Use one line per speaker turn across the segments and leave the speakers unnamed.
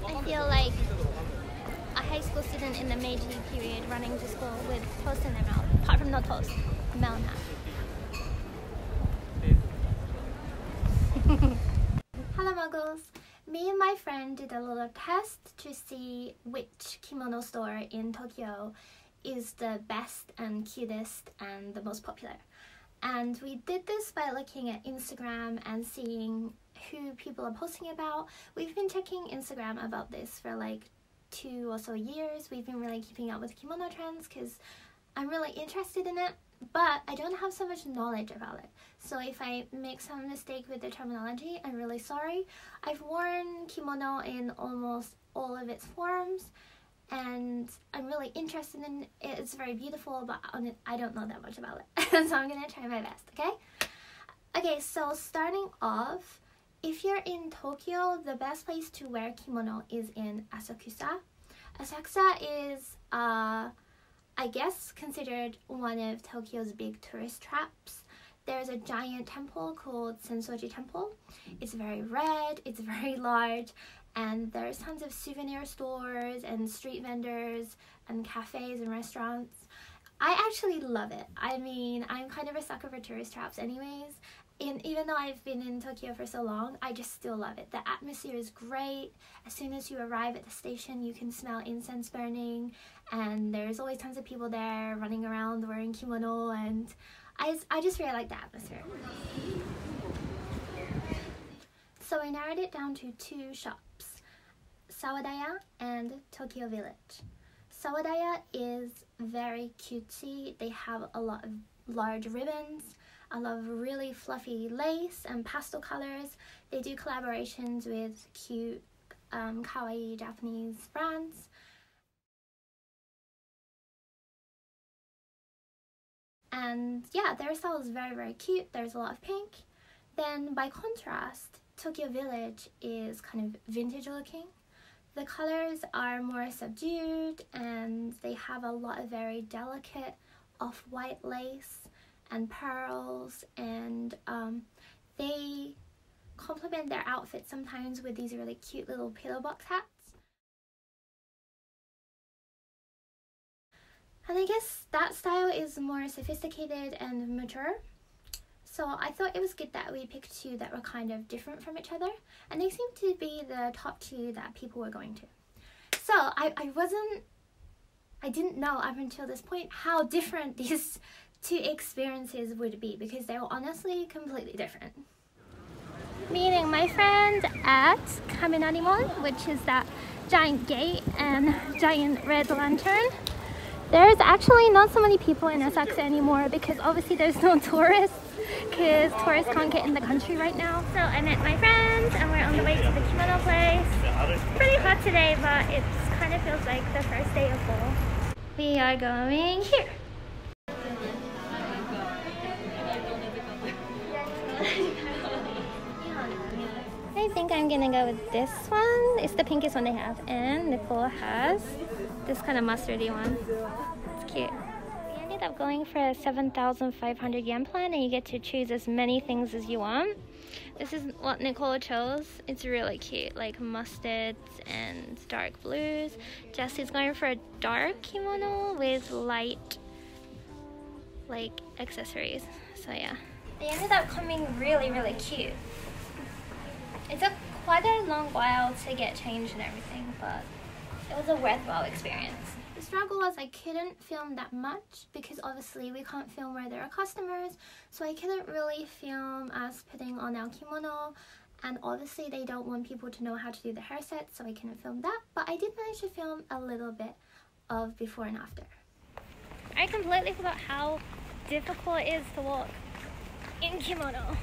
I feel like a high school student in the Meiji period running to school with toast in their mouth, apart from no toast, melon half. Hello muggles! Me and my friend did a little test to see which kimono store in Tokyo is the best and cutest and the most popular. And we did this by looking at Instagram and seeing who people are posting about. We've been checking Instagram about this for like 2 or so years. We've been really keeping up with kimono trends because I'm really interested in it, but I don't have so much knowledge about it. So if I make some mistake with the terminology, I'm really sorry. I've worn kimono in almost all of its forms, and I'm really interested in it. It's very beautiful, but I don't know that much about it. So I'm gonna try my best, okay? Okay, so starting off, if you're in Tokyo, the best place to wear kimono is in Asakusa. Asakusa is, I guess, considered one of Tokyo's big tourist traps. There's a giant temple called Sensoji Temple. It's very red, it's very large, and there's tons of souvenir stores and street vendors and cafes and restaurants. I actually love it. I mean, I'm kind of a sucker for tourist traps anyways, and even though I've been in Tokyo for so long, I just still love it. The atmosphere is great. As soon as you arrive at the station, you can smell incense burning, and there's always tons of people there running around wearing kimono, and I just really like the atmosphere. So I narrowed it down to 2 shops, Sawadaya and Tokyo Village. Sawadaya is very cutesy. They have a lot of large ribbons. I love really fluffy lace and pastel colors. They do collaborations with cute, kawaii Japanese brands. And yeah, their style is very, very cute. There's a lot of pink. Then by contrast, Tokyo Village is kind of vintage looking. The colors are more subdued, and they have a lot of very delicate off-white lace and pearls, and they complement their outfits sometimes with these really cute little pillow box hats. And I guess that style is more sophisticated and mature. So I thought it was good that we picked 2 that were kind of different from each other, and they seem to be the top 2 that people were going to. So I didn't know up until this point how different these 2 experiences would be, because they were honestly completely different. Meeting my friend at Kaminari Mall, which is that giant gate and giant red lantern. There's actually not so many people in Asakusa anymore because obviously there's no tourists, because tourists can't get in the country right now. So I met my friends and we're on the way to the kimono place. It's pretty hot today, but it kind of feels like the first day of fall. We are going here. I think I'm gonna go with this one. It's the pinkest one they have, and Nicole has this kind of mustardy one. It's cute. We ended up going for a 7,500 yen plan, and you get to choose as many things as you want. This is what Nicole chose. It's really cute, like mustards and dark blues. Jesse's going for a dark kimono with light, like, accessories. So yeah. They ended up coming really, really cute. It took quite a long while to get changed and everything, but it was a worthwhile experience. The struggle was I couldn't film that much because obviously we can't film where there are customers, so I couldn't really film us putting on our kimono, and obviously they don't want people to know how to do the hair set, so I couldn't film that, but I did manage to film a little bit of before and after. I completely forgot how difficult it is to walk in kimono.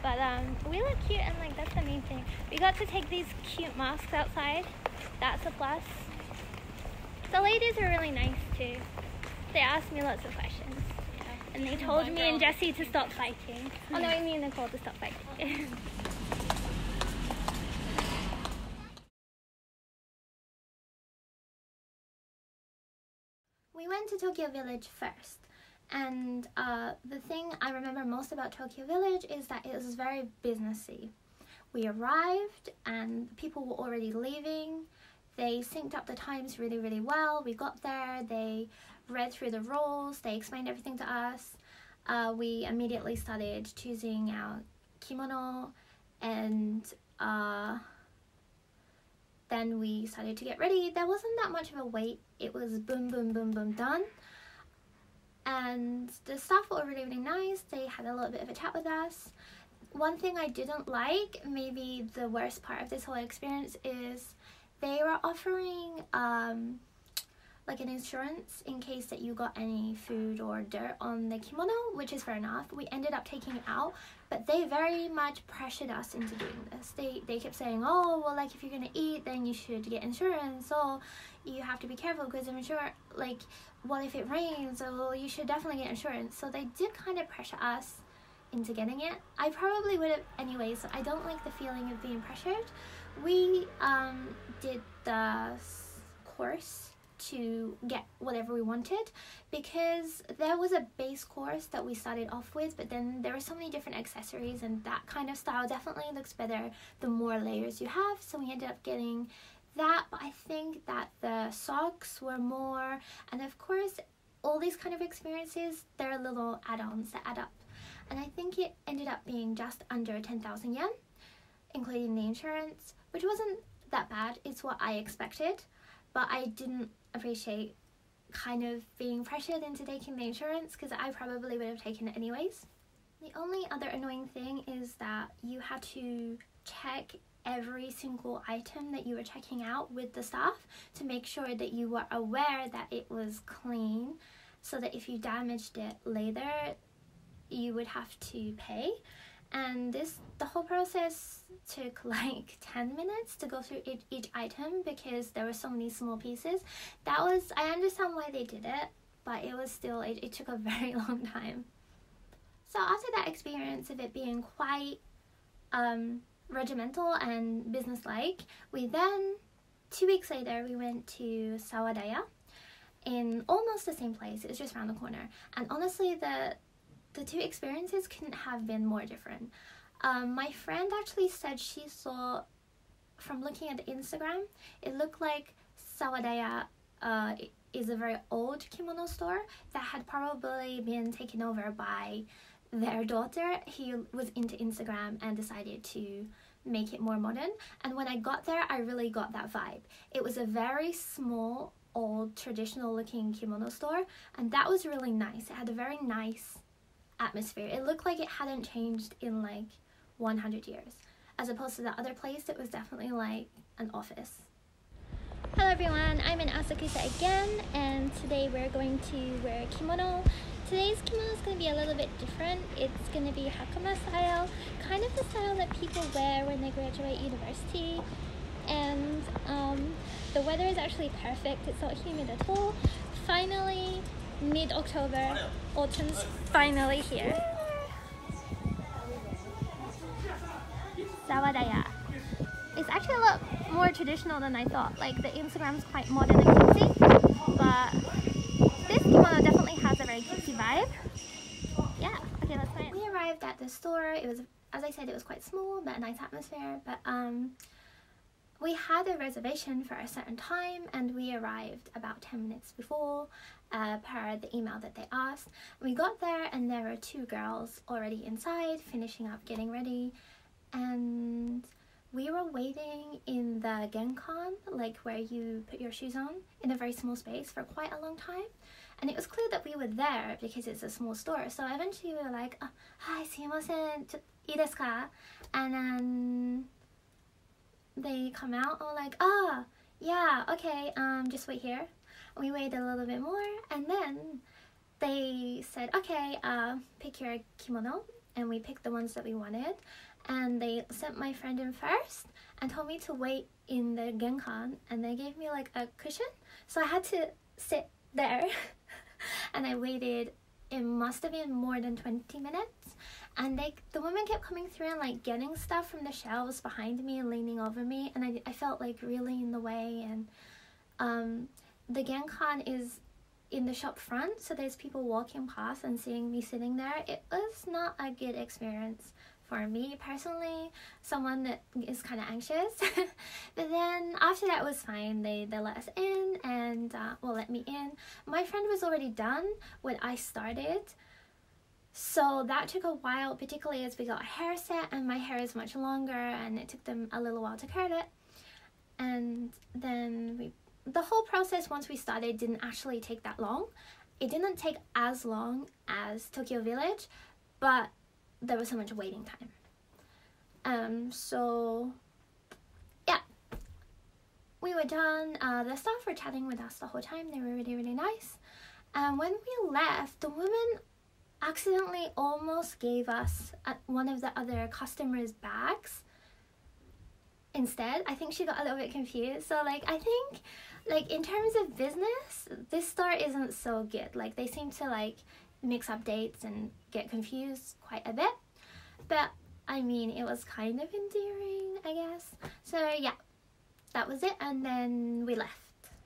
But we look cute, and like that's the main thing. We got to take these cute masks outside. That's a plus. The ladies are really nice too. They asked me lots of questions. And they told me and Jessie to stop fighting. Oh no, me and Nicole to stop fighting. We went to Tokyo Village first. And the thing I remember most about Tokyo Village is that it was very businessy. We arrived and people were already leaving. They synced up the times really, really well. We got there, they read through the rules, they explained everything to us. We immediately started choosing our kimono, and then we started to get ready. There wasn't that much of a wait. It was boom, boom, boom, boom, done. And the staff were really, really nice. They had a little bit of a chat with us. One thing I didn't like, maybe the worst part of this whole experience, is they were offering like an insurance in case that you got any food or dirt on the kimono, which is fair enough. We ended up taking it out, but they very much pressured us into doing this. They kept saying, oh, well, like, if you're gonna eat, then you should get insurance, so you have to be careful because of insurance. Like, what if it rains? So, well, you should definitely get insurance. So they did kind of pressure us into getting it. I probably would have anyway, so I don't like the feeling of being pressured. We did the course to get whatever we wanted, because there was a base course that we started off with, but then there were so many different accessories, and that kind of style definitely looks better the more layers you have, so we ended up getting that. But I think that the socks were more, and of course all these kind of experiences, they're little add-ons that add up, and I think it ended up being just under 10,000 yen, including the insurance, which wasn't that bad. It's what I expected, but I didn't appreciate kind of being pressured into taking the insurance, because I probably would have taken it anyways. The only other annoying thing is that you had to check every single item that you were checking out with the staff to make sure that you were aware that it was clean, so that if you damaged it later, you would have to pay. And the whole process took like 10 minutes to go through each item, because there were so many small pieces. I understand why they did it, but it was still, it took a very long time. So after that experience of it being quite regimental and businesslike, we then, 2 weeks later, we went to Sawadaya in almost the same place. It was just around the corner. And honestly, the two experiences couldn't have been more different. My friend actually said she saw, from looking at the Instagram, it looked like Sawadaya is a very old kimono store that had probably been taken over by their daughter. He was into Instagram and decided to make it more modern. And when I got there, I really got that vibe. It was a very small, old, traditional looking kimono store, and that was really nice. It had a very nice atmosphere. It looked like it hadn't changed in like 100 years, as opposed to the other place that was definitely like an office. Hello everyone, I'm in Asakusa again, and today we're going to wear a kimono. Today's kimono is going to be a little bit different. It's going to be hakama style, kind of the style that people wear when they graduate university. And the weather is actually perfect. It's not humid at all. Finally, mid-October, autumn's finally here. Sawadaya. It's actually a lot more traditional than I thought. Like, the Instagram's quite modern and cutesy, but this kimono definitely has a very cutesy vibe. Yeah, okay, let's try it. We arrived at the store. It was, as I said, it was quite small, but a nice atmosphere. But we had a reservation for a certain time, and we arrived about 10 minutes before, per the email that they asked. We got there, and there were 2 girls already inside, finishing up getting ready, and we were waiting in the genkan, like where you put your shoes on, in a very small space for quite a long time. And it was clear that we were there because it's a small store. So eventually we were like, oh, hi, sumimasen, ii desu ka? And then they come out all like, oh, yeah, okay, just wait here. We waited a little bit more, and then they said, okay, pick your kimono, and we picked the ones that we wanted. And they sent my friend in first and told me to wait in the genkan, and they gave me like a cushion, so I had to sit there and I waited. It must have been more than 20 minutes, and the women kept coming through and like getting stuff from the shelves behind me and leaning over me, and I felt like really in the way. And the genkan is in the shop front, so there's people walking past and seeing me sitting there. It was not a good experience for me personally, someone that is kind of anxious. But then after that was fine. They let us in and let me in. My friend was already done when I started, so that took a while, particularly as we got a hair set and my hair is much longer and it took them a little while to curl it. And then the whole process once we started didn't actually take that long. It didn't take as long as Tokyo Village, but there was so much waiting time. So yeah, we were done. The staff were chatting with us the whole time. They were really, really nice. And when we left, the woman accidentally almost gave us one of the other customers' bags instead. I think she got a little bit confused. So like, I think like in terms of business, this store isn't so good. Like they seem to like mix up dates and get confused quite a bit. But I mean, it was kind of endearing, I guess. So yeah, that was it. And then we left.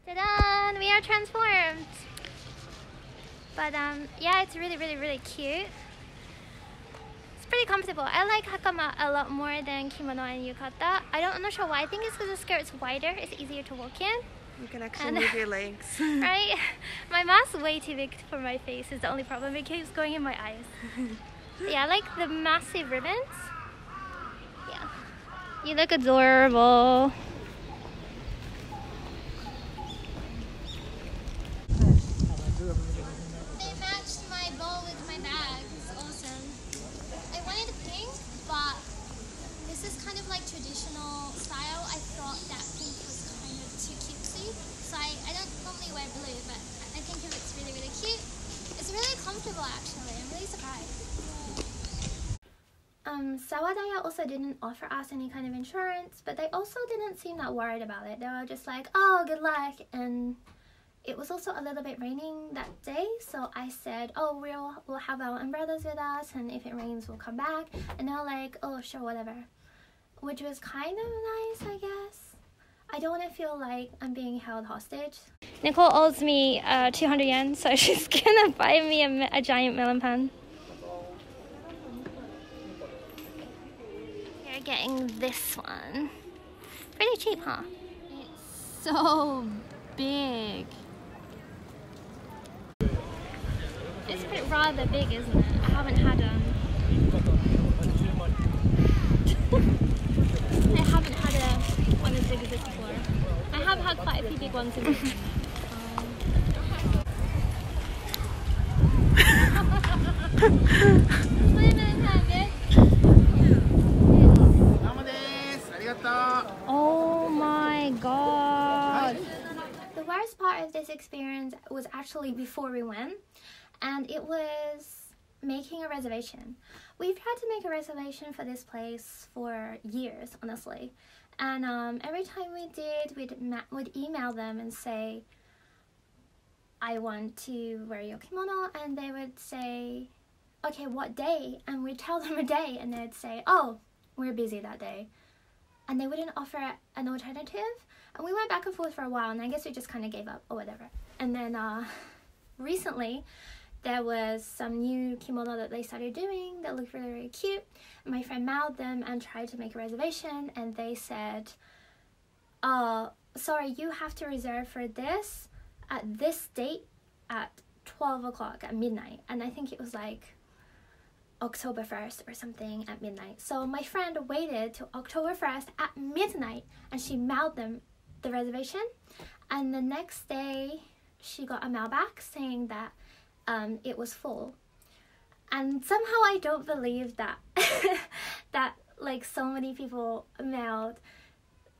Ta-da! We are transformed. But yeah, it's really, really, really cute. It's pretty comfortable. I like hakama a lot more than kimono and yukata. I'm not sure why. I think it's because the skirt's wider. It's easier to walk in.
You can actually move your legs.
Right? My mask's way too big for my face is the only problem. It keeps going in my eyes. Yeah, I like the massive ribbons. Yeah. You look adorable. They matched my bow with my bag. It's awesome. I wanted pink, but this is kind of like traditional style. I thought that pink was kind of too cutesy. So I don't normally wear blue, but I think it looks really, really cute. It's really comfortable actually. I'm really surprised. Sawadaya also didn't offer us any kind of insurance, but they also didn't seem that worried about it. They were just like, oh, good luck. And it was also a little bit raining that day, so I said, oh, we'll have our umbrellas with us, and if it rains, we'll come back. And they were like, oh, sure, whatever. Which was kind of nice, I guess. I don't want to feel like I'm being held hostage. Nicole owes me 200 yen, so she's gonna buy me a giant melon pan. You're getting this one. Pretty cheap, huh? It's so big. It's rather big, isn't it? I haven't had one as big as this before. I have had quite a few big ones in this. Oh my god! The worst part of this experience was actually before we went, and it was making a reservation. We've tried to make a reservation for this place for years, honestly. And every time we did, we'd email them and say, I want to wear your kimono, and they would say, okay, what day? And we'd tell them a day, and they'd say, oh, we're busy that day. And they wouldn't offer an alternative. And we went back and forth for a while, and I guess we just kind of gave up or whatever. And then recently, there was some new kimono that they started doing that looked really, really cute. My friend mailed them and tried to make a reservation, and they said, sorry, you have to reserve for this at this date at 12 o'clock at midnight. And I think it was like October 1st or something at midnight. So my friend waited till October 1st at midnight, and she mailed them the reservation. And the next day, she got a mail back saying that it was full. And somehow I don't believe that that like so many people mailed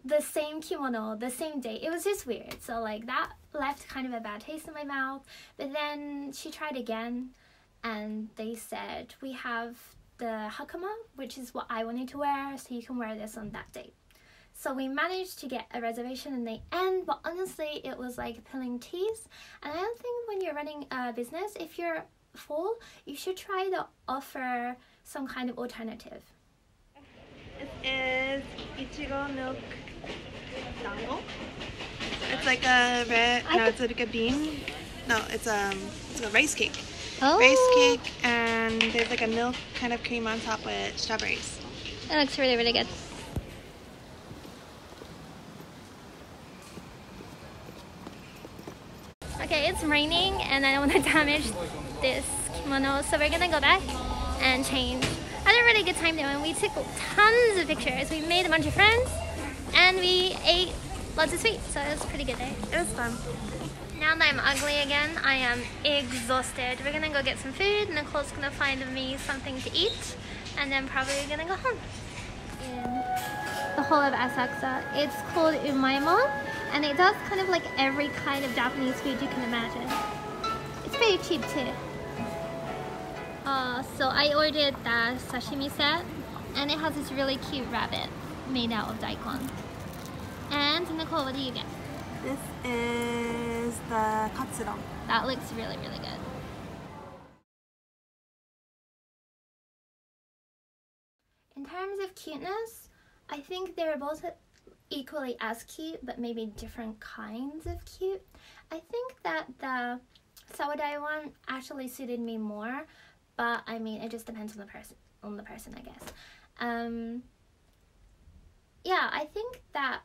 the same kimono the same day. It was just weird. So like that left kind of a bad taste in my mouth. But then she tried again, and they said, we have the hakama, which is what I wanted to wear, so you can wear this on that date. So we managed to get a reservation in the end, but honestly, it was like pulling teeth. And I don't think when you're running a business, if you're full, you should try to offer some kind of alternative.
It is Ichigo milk dango. It's like a red, no, it's like a bean. No, it's a rice cake.
Oh.
Rice cake, and there's like a milk kind of cream on top with strawberries.
It looks really, really good. Okay, it's raining and I don't want to damage this kimono, so we're gonna go back and change. I had a really good time though, and we took tons of pictures. We made a bunch of friends and we ate lots of sweets, so it was a pretty good day.
It was fun.
Now that I'm ugly again, I am exhausted. We're gonna go get some food. Nicole's gonna find me something to eat, and then probably gonna go home. In the whole of Asakusa, it's called Umaimon, and it does kind of like every kind of Japanese food you can imagine. It's pretty cheap too. So I ordered the sashimi set, and it has this really cute rabbit made out of daikon. And Nicole, what do you get?
This is the katsudon.
That looks really, really good. In terms of cuteness, I think they're both equally as cute, but maybe different kinds of cute. I think that the Sawadai one actually suited me more, but I mean, it just depends on the person, I guess. Yeah, I think that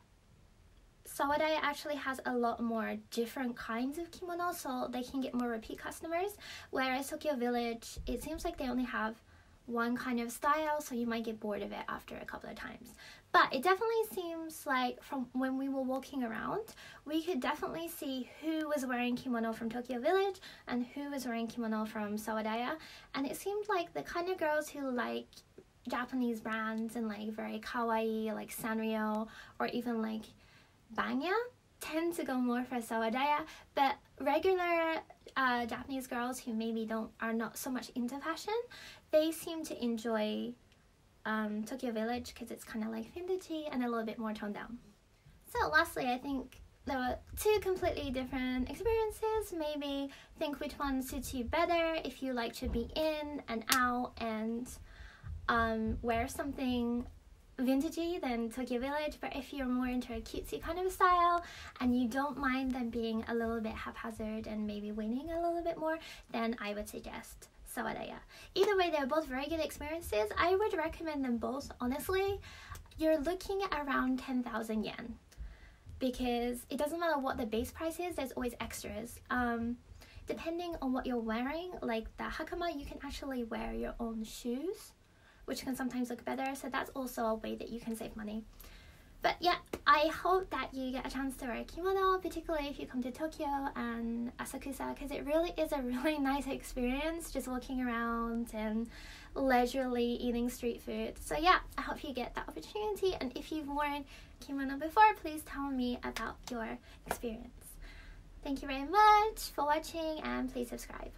Sawadai actually has a lot more different kinds of kimono, so they can get more repeat customers, whereas Tokyo Village, it seems like they only have one kind of style, so you might get bored of it after a couple of times. But it definitely seems like from when we were walking around, we could definitely see who was wearing kimono from Tokyo Village and who was wearing kimono from Sawadaya, and it seemed like the kind of girls who like Japanese brands and like very kawaii, like Sanrio, or even like Banya, tend to go more for Sawadaya, but regular Japanese girls who maybe are not so much into fashion, they seem to enjoy Tokyo Village because it's kind of like vintagey and a little bit more toned down. So lastly, I think there were two completely different experiences. Maybe think which one suits you better if you like to be in and out and wear something vintagey than Tokyo Village, but if you're more into a cutesy kind of style and you don't mind them being a little bit haphazard and maybe winning a little bit more, then I would suggest Sawadaya. Either way, they're both very good experiences. I would recommend them both, honestly. You're looking at around 10,000 yen because it doesn't matter what the base price is, there's always extras. Depending on what you're wearing, like the hakama, you can actually wear your own shoes, which can sometimes look better, so that's also a way that you can save money. But yeah, I hope that you get a chance to wear a kimono, particularly if you come to Tokyo and Asakusa, because it really is a really nice experience just walking around and leisurely eating street food. So yeah, I hope you get that opportunity, and if you've worn kimono before, please tell me about your experience. Thank you very much for watching, and please subscribe.